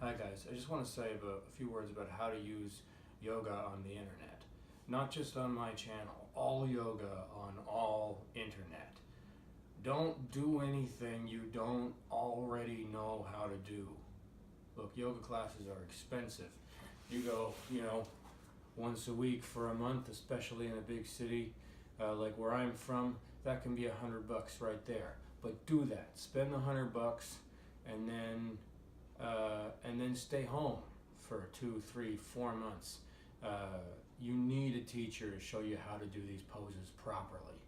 Hi guys, I just want to say a few words about how to use yoga on the internet. Not just on my channel, all yoga on all internet. Don't do anything you don't already know how to do. Look, yoga classes are expensive. You go, once a week for a month, especially in a big city like where I'm from, that can be $100 right there. But do that. Spend the $100 and then stay home for 2, 3, 4 months. You need a teacher to show you how to do these poses properly.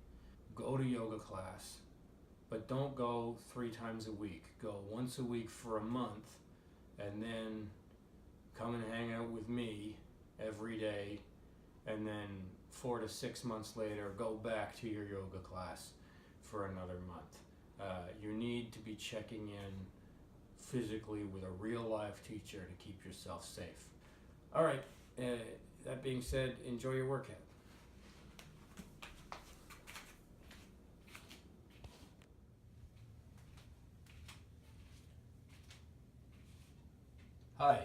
Go to yoga class, but don't go 3 times a week. Go once a week for a month, and then come and hang out with me every day, and then 4 to 6 months later, go back to your yoga class for another month. You need to be checking in physically with a real live teacher to keep yourself safe. All right, that being said, enjoy your workout. Hi,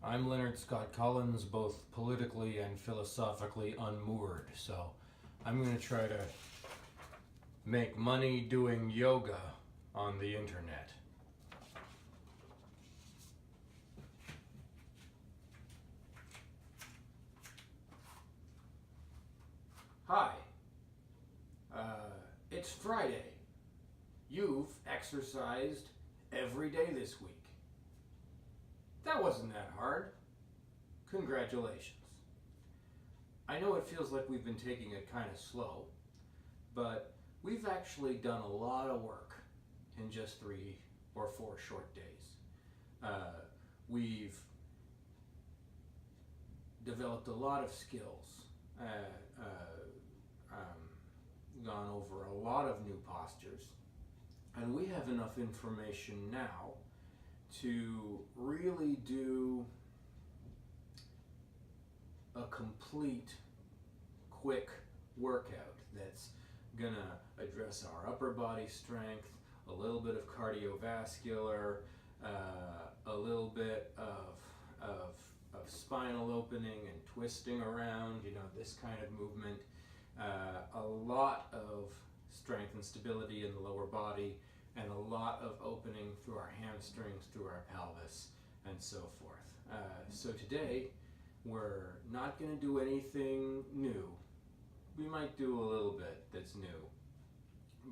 I'm Leonard Scott Collins, both politically and philosophically unmoored, so I'm going to try to make money doing yoga on the internet. Hi, it's Friday. You've exercised every day this week. That wasn't that hard. Congratulations. I know it feels like we've been taking it kind of slow, but we've actually done a lot of work in just 3 or 4 short days. We've developed a lot of skills, gone over a lot of new postures, and we have enough information now to really do a complete, quick workout that's gonna address our upper body strength, a little bit of cardiovascular, a little bit of spinal opening and twisting around, this kind of movement, a lot of strength and stability in the lower body, and a lot of opening through our hamstrings, through our pelvis, and so forth. So today, we're not going to do anything new. We might do a little bit that's new,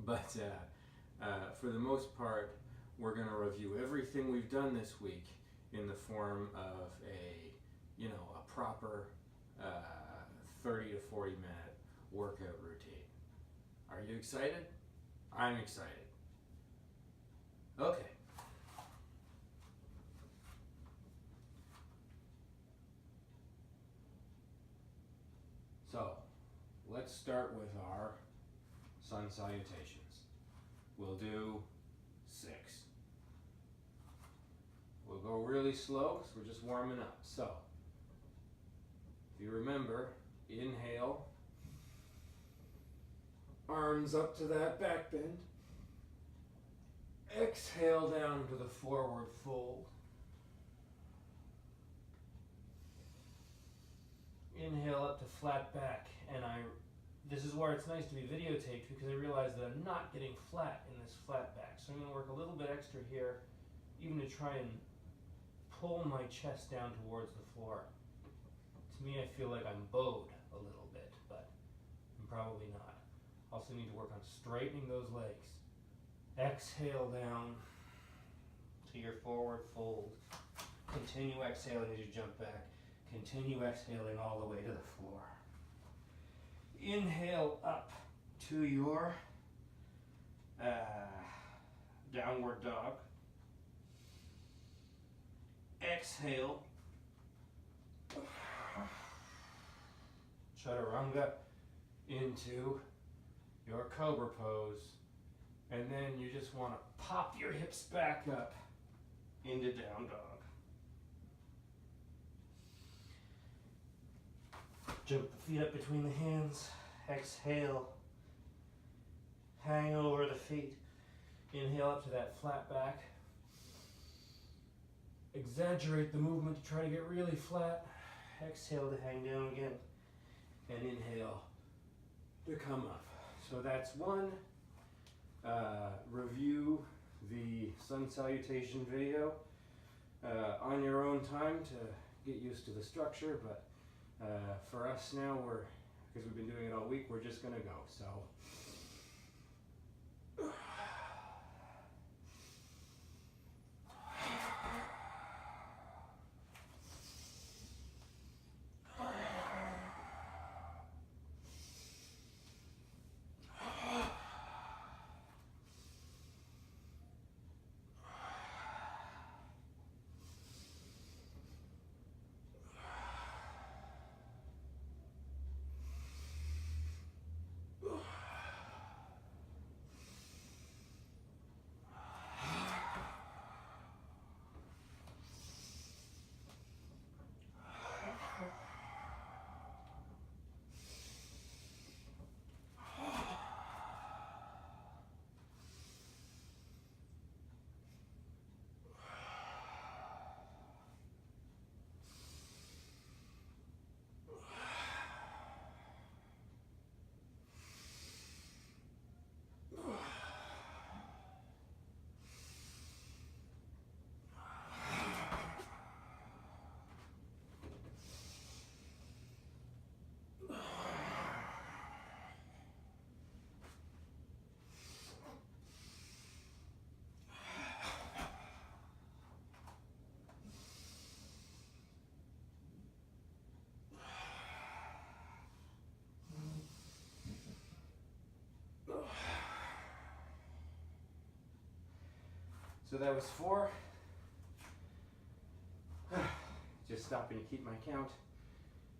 but for the most part, we're going to review everything we've done this week in the form of a proper 30 to 40 minute workout routine. Are you excited? I'm excited. Okay. So, let's start with our sun salutations. We'll do 6. We'll go really slow because we're just warming up. So, if you remember, inhale, arms up to that back bend. Exhale down to the forward fold. Inhale up to flat back, and this is where it's nice to be videotaped because I realize that I'm not getting flat in this flat back. So I'm going to work a little bit extra here, even to try and pull my chest down towards the floor. To me, I feel like I'm bowed a little bit, but I'm probably not. Also need to work on straightening those legs. Exhale down to your forward fold. Continue exhaling as you jump back. Continue exhaling all the way to the floor. Inhale up to your downward dog. Exhale. Chaturanga into your cobra pose. And then you just want to pop your hips back up into down dog. Jump the feet up between the hands. Exhale. Hang over the feet. Inhale up to that flat back. exaggerate the movement to try to get really flat. Exhale to hang down again. And inhale to come up. So that's one. Review the sun salutation video on your own time to get used to the structure, but for us now, because we've been doing it all week, we're just gonna go. So that was 4. Just stopping to keep my count.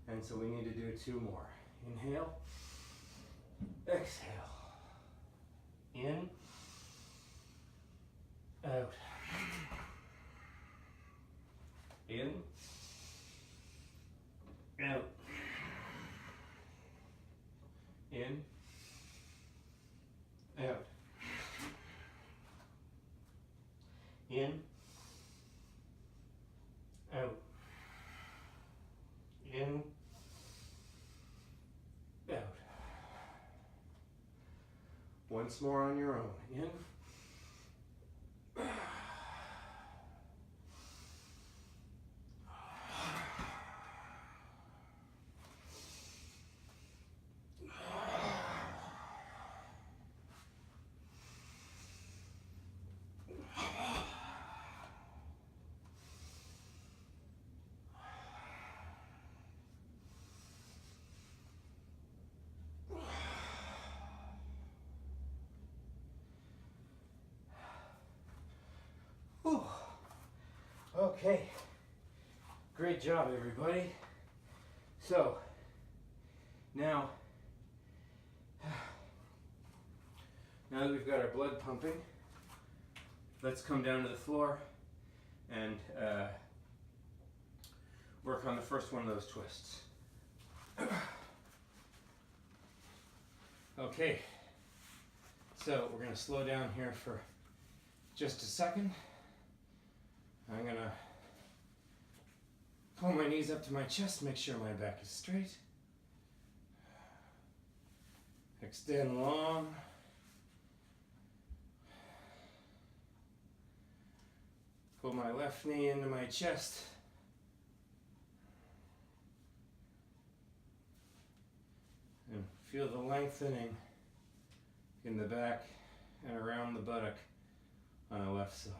And so we need to do 2 more. Inhale. Exhale. In. Out. In. Out. In. Out. In. Out. In. Out. Once more on your own. In. Whew. Okay, great job everybody. So, now that we've got our blood pumping, let's come down to the floor and work on the first one of those twists. Okay, so we're going to slow down here for just a second. I'm going to pull my knees up to my chest, make sure my back is straight. Extend long. Pull my left knee into my chest. And feel the lengthening in the back and around the buttock on the left side.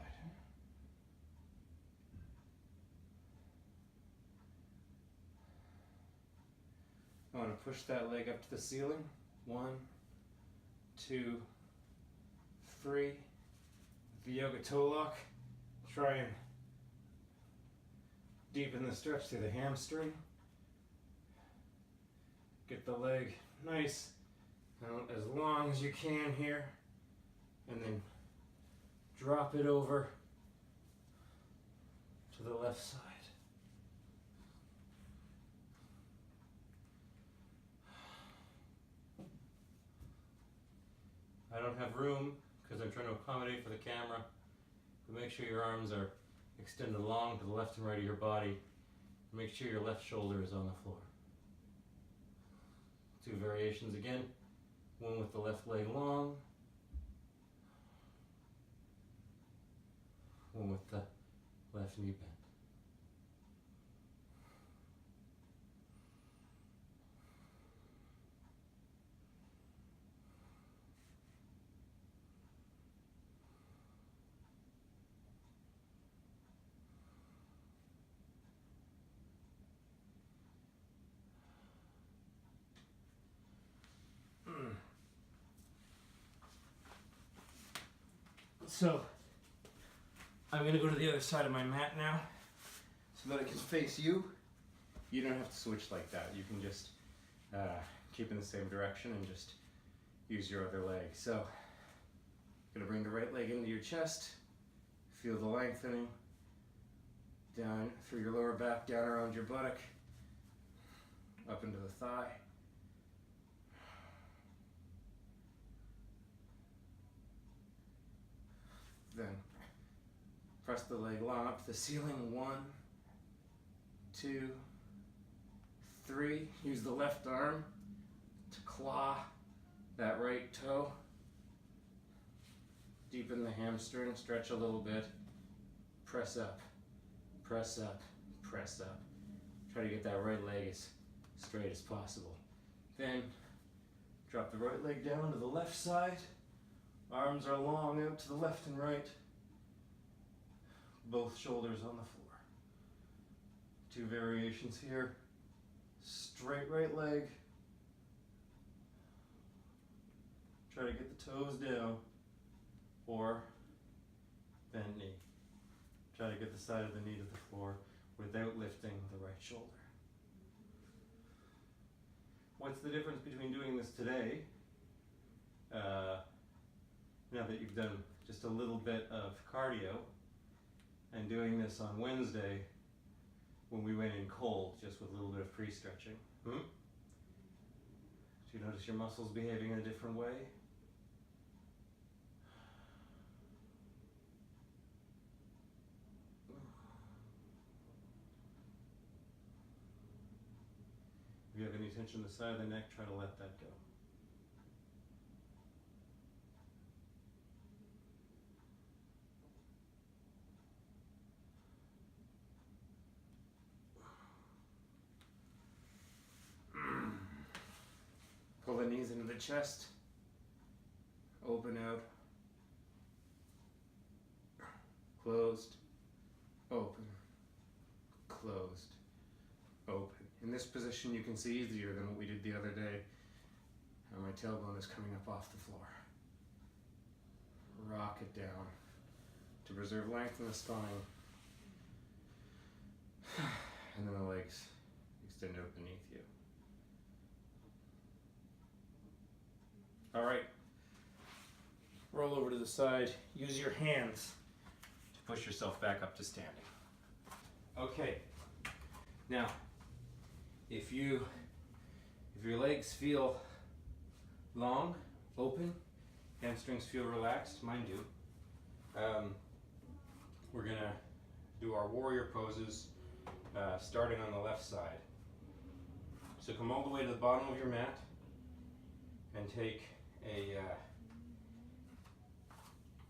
I want to push that leg up to the ceiling. 1, 2, 3. The yoga toe lock. Try and deepen the stretch through the hamstring. Get the leg nice as long as you can here. And then drop it over to the left side. I don't have room because I'm trying to accommodate for the camera, but make sure your arms are extend along to the left and right of your body. Make sure your left shoulder is on the floor. 2 variations again. One with the left leg long. One with the left knee bent. So, I'm going to go to the other side of my mat now so that I can face you. You don't have to switch like that. You can just keep in the same direction and just use your other leg. So, I'm going to bring the right leg into your chest. Feel the lengthening down through your lower back, down around your buttock, up into the thigh. Then press the leg long up to the ceiling. 1, 2, 3. Use the left arm to claw that right toe. Deepen the hamstring, stretch a little bit. Press up, press up, press up. Try to get that right leg as straight as possible. Then drop the right leg down to the left side. Arms are long out to the left and right. Both shoulders on the floor. 2 variations here. Straight right leg. Try to get the toes down. Or bend knee. Try to get the side of the knee to the floor without lifting the right shoulder. What's the difference between doing this today, now that you've done just a little bit of cardio, and doing this on Wednesday when we went in cold, just with a little bit of pre-stretching? Do you notice your muscles behaving in a different way? If you have any tension in the side of the neck, try to let that go. Pull the knees into the chest. Open out. Closed. Open. Closed. Open. In this position you can see easier than what we did the other day. And my tailbone is coming up off the floor. Rock it down to preserve length in the spine. And then the legs extend out beneath you. All right. Roll over to the side. Use your hands to push yourself back up to standing. Okay. Now, if your legs feel long, open, hamstrings feel relaxed, mine do, we're gonna do our warrior poses starting on the left side. So come all the way to the bottom of your mat and take a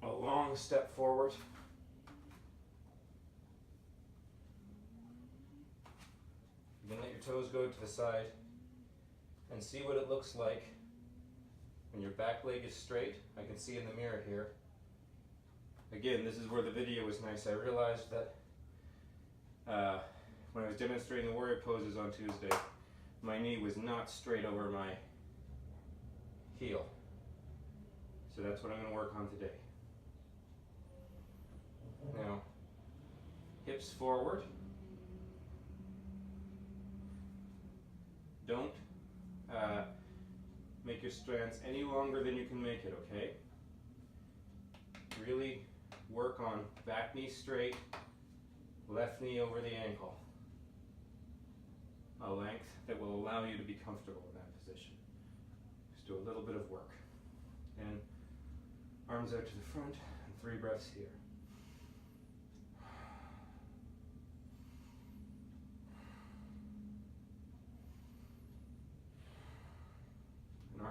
long step forward. You can let your toes go to the side and see what it looks like when your back leg is straight. I can see in the mirror here. Again, this is where the video was nice. I realized that when I was demonstrating the warrior poses on Tuesday, my knee was not straight over my heel. So that's what I'm going to work on today. Now, hips forward. Don't make your stance any longer than you can make it, okay? Really work on back knee straight, left knee over the ankle. A length that will allow you to be comfortable in that position. Just do a little bit of work. And arms out to the front, and 3 breaths here.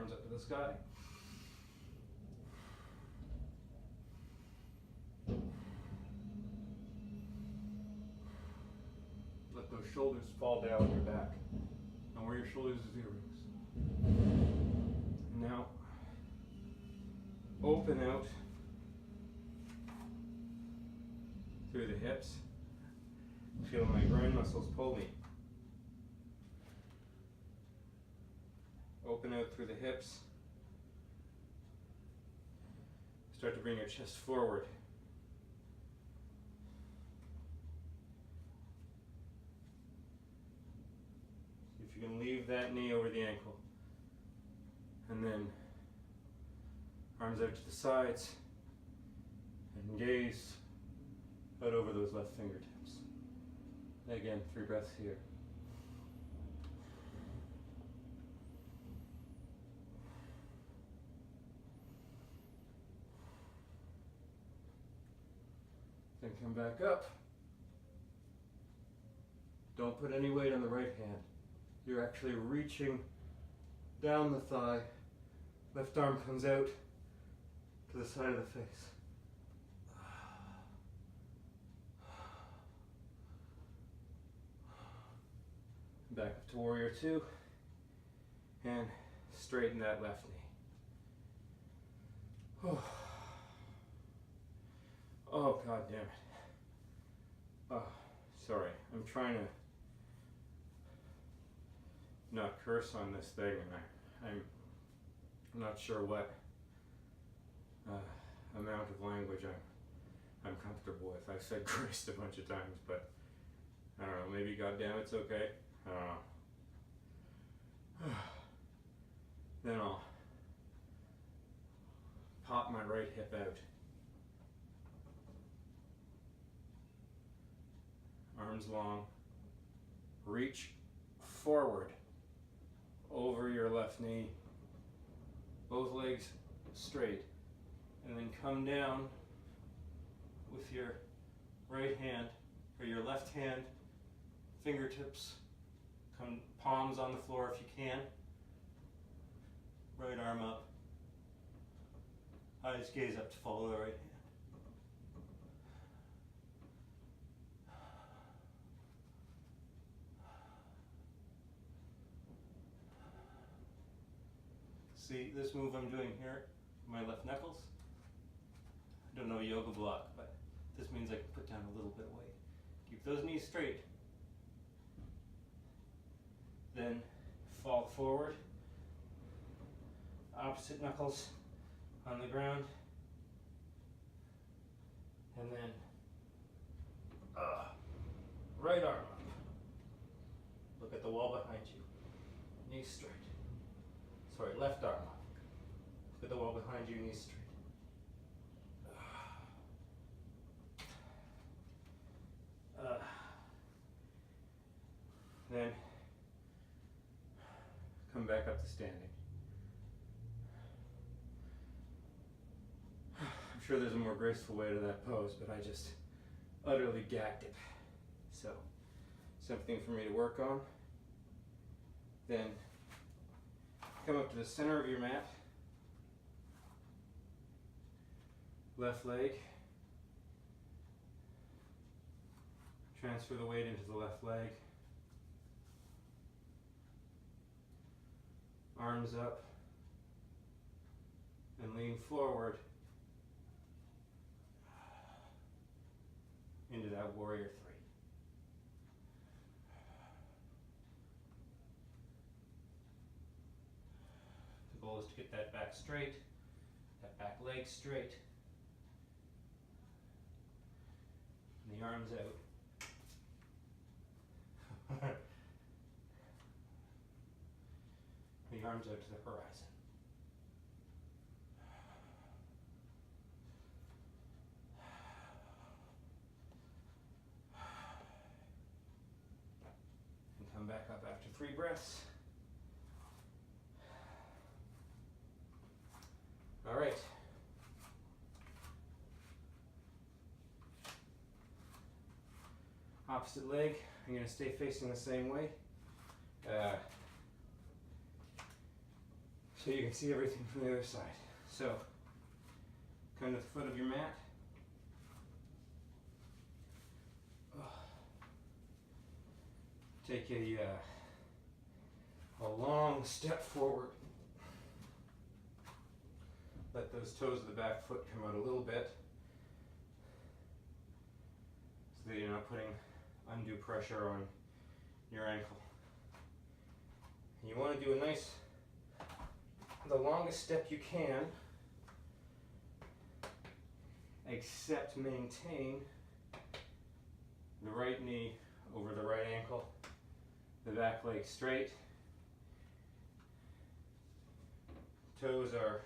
arms up to the sky. Let those shoulders fall down your back. And where your shoulders is earrings. Now, open out through the hips. Feel my groin muscles pull me. Open out through the hips. Start to bring your chest forward. See if you can leave that knee over the ankle. And then arms out to the sides and gaze out over those left fingertips. Again, 3 breaths here. Then come back up. Don't put any weight on the right hand. You're actually reaching down the thigh. Left arm comes out to the side of the face. Back up to warrior 2. And straighten that left knee. Oh, god damn it. Oh, sorry. I'm trying to not curse on this thing, and I'm not sure what amount of language I'm comfortable with. I've said Christ a bunch of times, but I don't know, maybe goddamn it's okay. I don't know. Then I'll pop my right hip out. Arms long. Reach forward over your left knee. Both legs straight. And then come down with your right hand, or your left hand, fingertips. Come palms on the floor if you can. Right arm up. Eyes gaze up to follow the right hand. See this move I'm doing here, my left knuckles? I don't know yoga block, but this means I can put down a little bit of weight. Keep those knees straight. Then fall forward. Opposite knuckles on the ground. And then right arm up. Look at the wall behind you. Knees straight. Sorry, left arm up. Look at the wall behind you, knees straight. Then come back up to standing. I'm sure there's a more graceful way to that pose, but I just utterly gagged it. So, something for me to work on. Then come up to the center of your mat. Left leg. Transfer the weight into the left leg. Arms up. And lean forward into that warrior 3. The goal is to get that back straight, that back leg straight, and the arms out. The arms out to the horizon. And come back up after 3 breaths. All right. Opposite leg, I'm going to stay facing the same way. so you can see everything from the other side. So, come to the foot of your mat. Take a long step forward. Let those toes of the back foot come out a little bit so that you're not putting undue pressure on your ankle. You want to do a nice, the longest step you can, except maintain the right knee over the right ankle, the back leg straight, toes are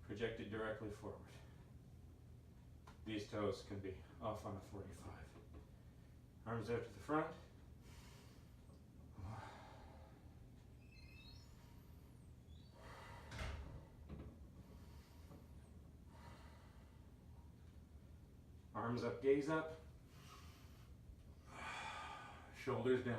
projected directly forward. These toes can be off on a 45. Arms out to the front. Arms up, gaze up. Shoulders down.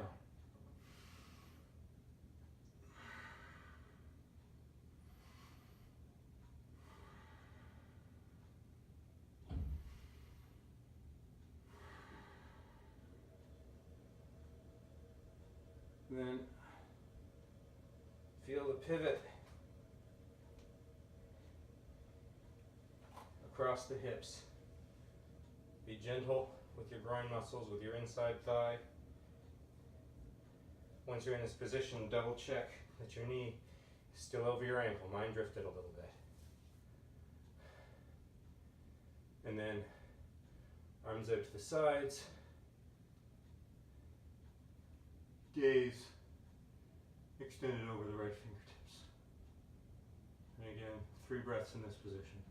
Then feel the pivot across the hips. Be gentle with your groin muscles, with your inside thigh. Once you're in this position, double check that your knee is still over your ankle. Mine drifted a little bit. And then arms out to the sides. Gaze extended over the right fingertips. And again, 3 breaths in this position.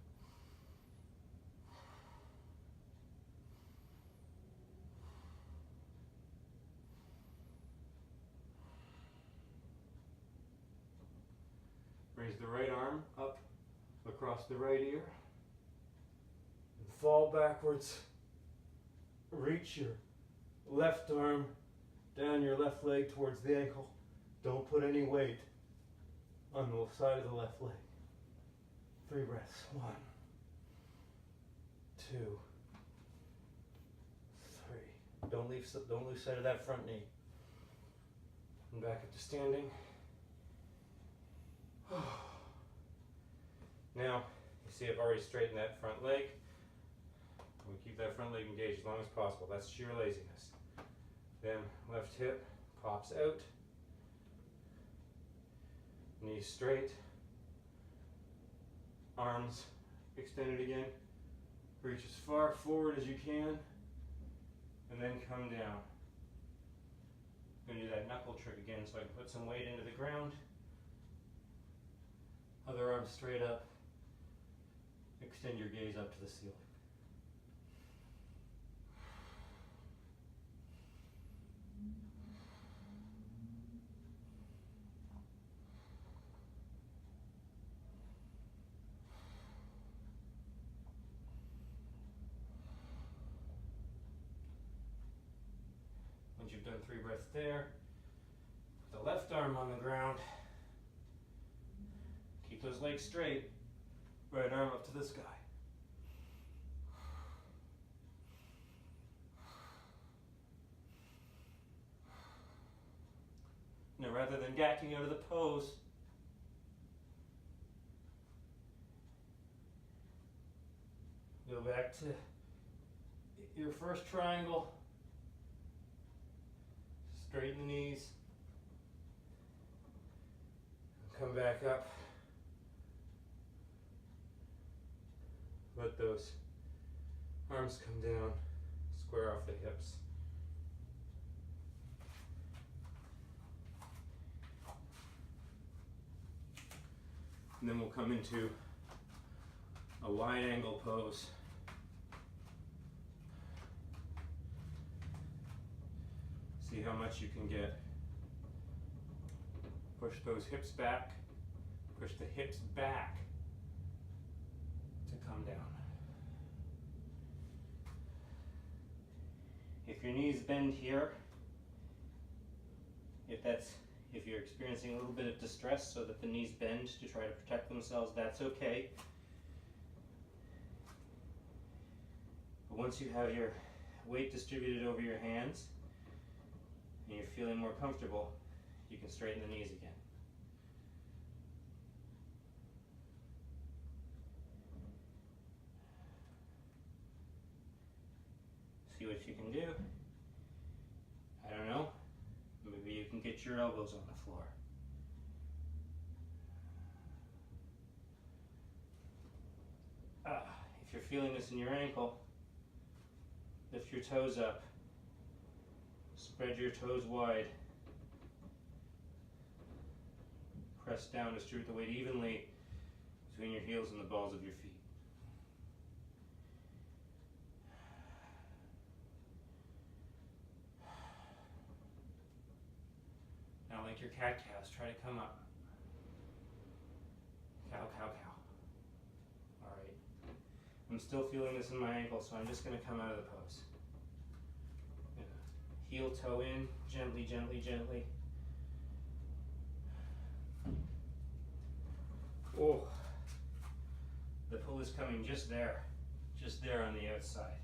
Raise the right arm up across the right ear. And fall backwards. Reach your left arm down your left leg towards the ankle. Don't put any weight on the side of the left leg. 3 breaths. 1, 2, 3. Don't lose sight of that front knee. And back up to standing. Now, you see I've already straightened that front leg. We keep that front leg engaged as long as possible. That's sheer laziness. Then left hip pops out. Knees straight. Arms extended again. Reach as far forward as you can. And then come down. I'm going to do that knuckle trick again so I can put some weight into the ground. Other arm straight up. Extend your gaze up to the ceiling. Once you've done 3 breaths there, put the left arm on the ground. Keep those legs straight. Right arm up to the sky. Now rather than gacking out of the pose, go back to your first triangle. Straighten the knees. Come back up. Let those arms come down, square off the hips. And then we'll come into a wide angle pose. See how much you can get. Push those hips back, push the hips back to come down. If your knees bend here, if If you're experiencing a little bit of distress so that the knees bend to try to protect themselves, that's okay. But once you have your weight distributed over your hands and you're feeling more comfortable, you can straighten the knees again. See what you can do. I don't know. Maybe you can get your elbows on the floor. If you're feeling this in your ankle, lift your toes up. Spread your toes wide. Press down, distribute the weight evenly between your heels and the balls of your feet. Now, like your cat cows, try to come up. Cow, cow, cow. All right. I'm still feeling this in my ankle, so I'm just going to come out of the pose. Heel toe in, gently, gently, gently. Oh, the pull is coming just there on the outside.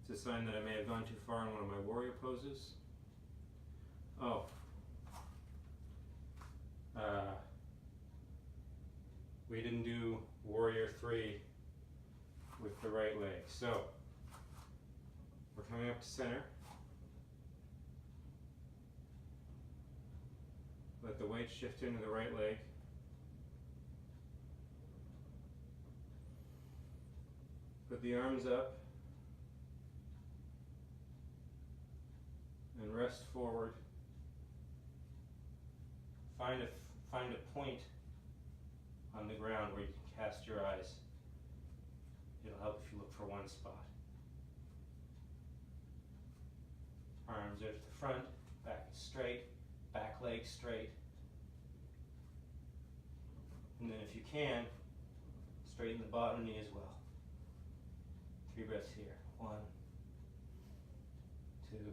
It's a sign that I may have gone too far in one of my warrior poses. Oh. We didn't do warrior 3 with the right leg. So, we're coming up to center. Let the weight shift into the right leg. Put the arms up. And rest forward. Find a point on the ground where you can cast your eyes. It'll help if you look for one spot. Arms are to the front, back is straight, back leg straight. And then if you can, straighten the bottom knee as well. 3 breaths here. 1, 2, 3.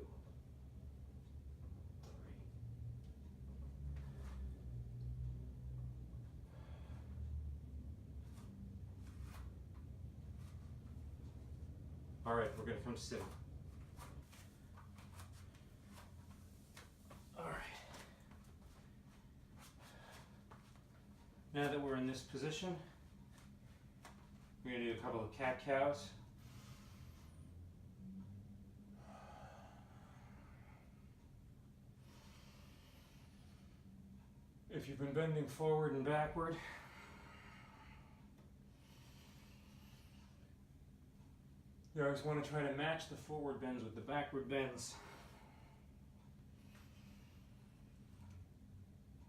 All right, we're going to come to sitting. All right. Now that we're in this position, we're going to do a couple of cat cows. If you've been bending forward and backward, you always want to try to match the forward bends with the backward bends.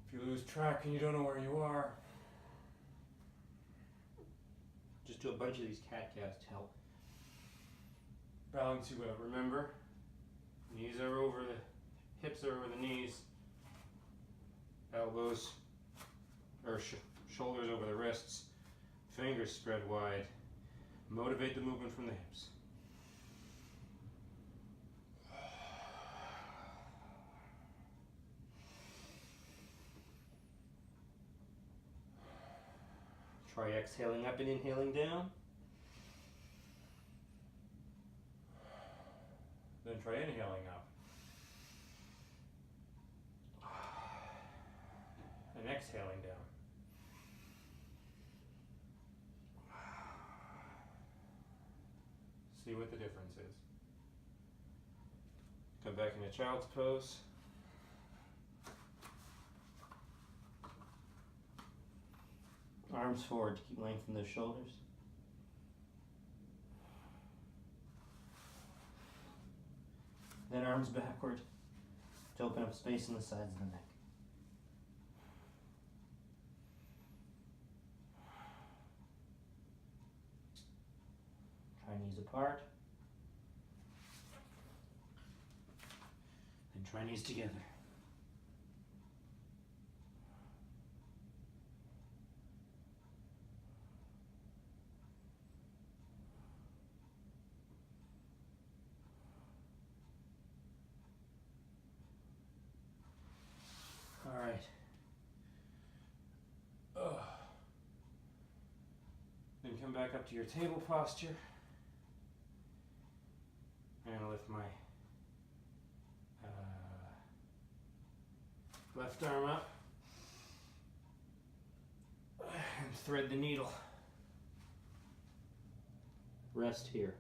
If you lose track and you don't know where you are, just do a bunch of these cat cows to help balance you out. Remember, knees are over the hips, are over the knees, elbows or shoulders over the wrists, fingers spread wide. Motivate the movement from the hips. Try exhaling up and inhaling down. Then try inhaling up. And exhaling down. See what the difference is. Come back into child's pose. Arms forward to keep length in those shoulders. Then arms backward to open up space in the sides of the neck. Try knees apart. And try knees together. All right. Then come back up to your table posture. I'm gonna lift my left arm up and thread the needle. Rest here.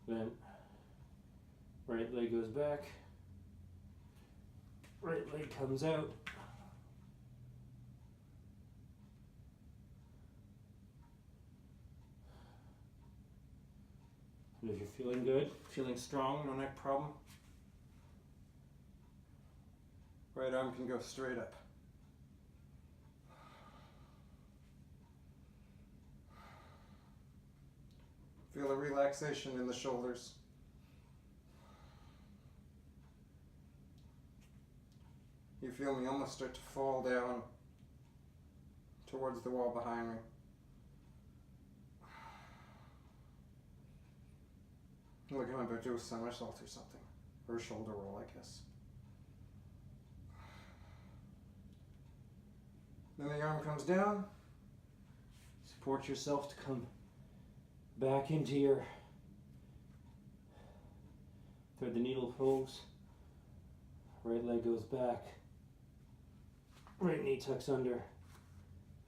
Then right leg goes back, right leg comes out. And if you're feeling good, feeling strong, no neck problem, right arm can go straight up. Feel a relaxation in the shoulders. You feel me almost start to fall down towards the wall behind me. Like I'm about to do a somersault or something. Or a shoulder roll, I guess. Then the arm comes down. Support yourself to come back into your thread the needle pose. Right leg goes back. Right knee tucks under. And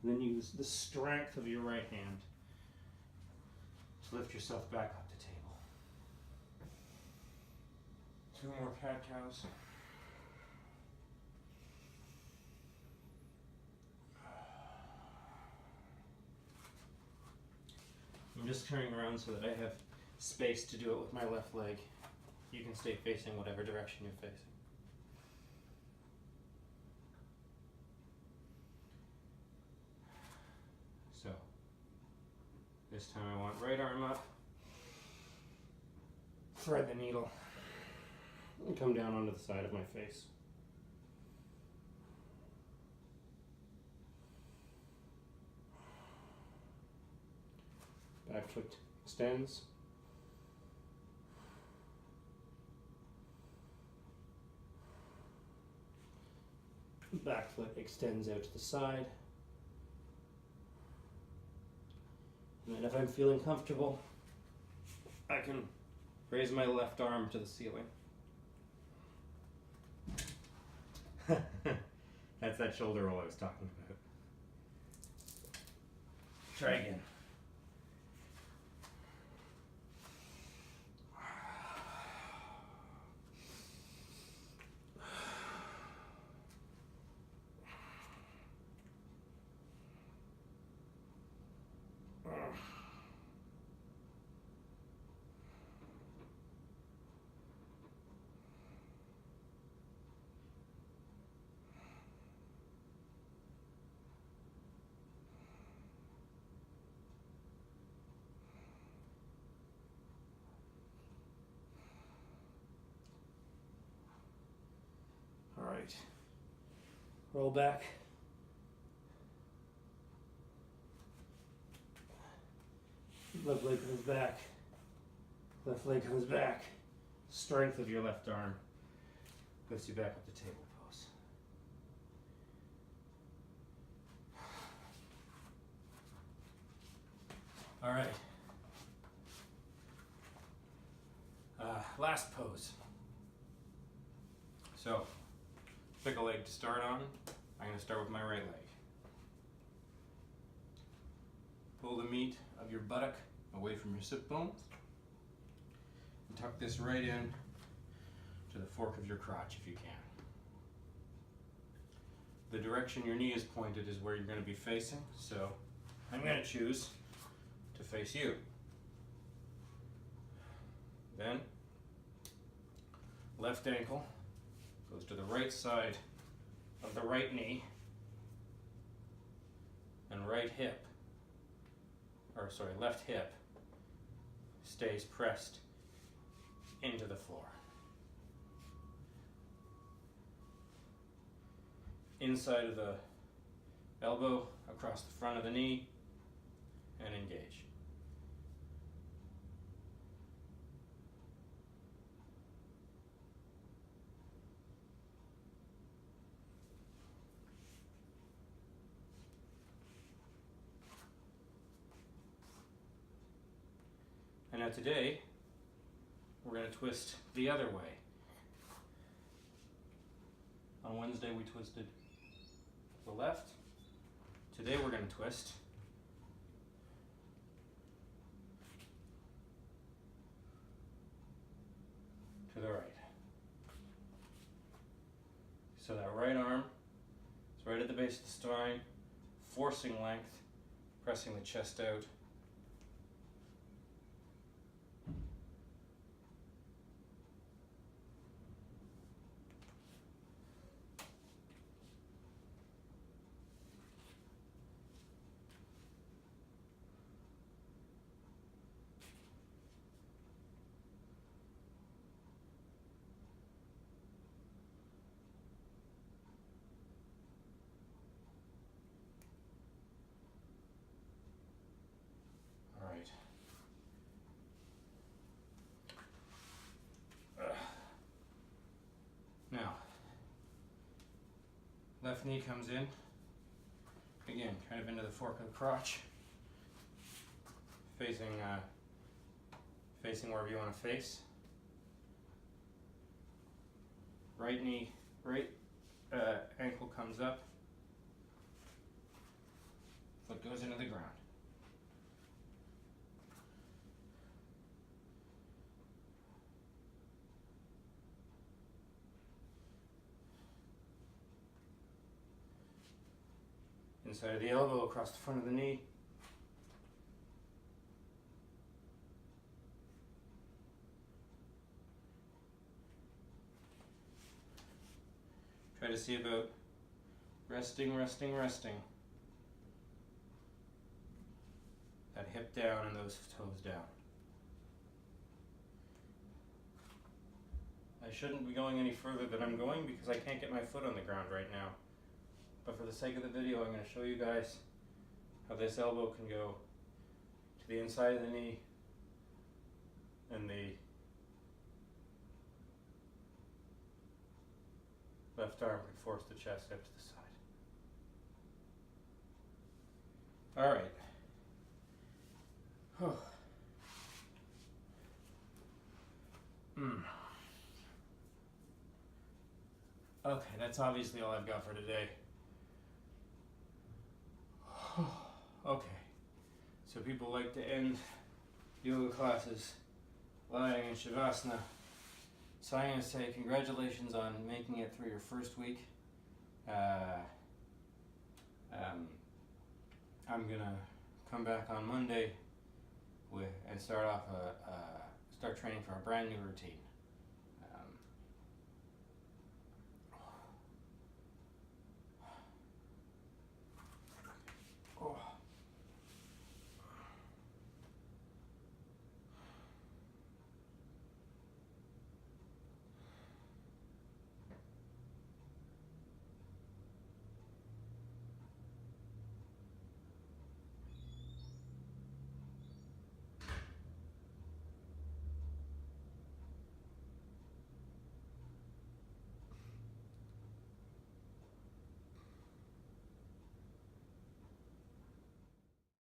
then use the strength of your right hand to lift yourself back up the table. 2 more cat cows. I'm just turning around so that I have space to do it with my left leg. You can stay facing whatever direction you're facing. So, this time I want right arm up, thread the needle, and come down onto the side of my face. Back foot extends. Back foot extends out to the side. And then if I'm feeling comfortable, I can raise my left arm to the ceiling. That's that shoulder roll I was talking about. Try again. All right. Roll back. Left leg comes back. Left leg comes back. Strength of your left arm lifts you back up to table pose. All right. Last pose. So, pick a leg to start on. I'm going to start with my right leg. Pull the meat of your buttock away from your sit bones. And tuck this right in to the fork of your crotch if you can. The direction your knee is pointed is where you're going to be facing, so I'm going to choose to face you. Then, left ankle goes to the right side of the right knee and right hip, or sorry, left hip stays pressed into the floor. Inside of the elbow across the front of the knee and engage. And now today, we're going to twist the other way. On Wednesday we twisted to the left. Today we're going to twist to the right. So that right arm is right at the base of the spine, forcing length, pressing the chest out. Now, left knee comes in, again, kind of into the fork of the crotch, facing wherever you want to face. Right knee, right ankle comes up, foot goes into the ground. Inside of the elbow across the front of the knee. Try to see about resting, resting, resting. That hip down and those toes down. I shouldn't be going any further than I'm going because I can't get my foot on the ground right now. But for the sake of the video, I'm going to show you guys how this elbow can go to the inside of the knee and the left arm can force the chest up to the side. All right. Okay, that's obviously all I've got for today. Okay, so people like to end yoga classes lying in Shavasana. So I'm going to say congratulations on making it through your first week. I'm going to come back on Monday and start training for a brand new routine.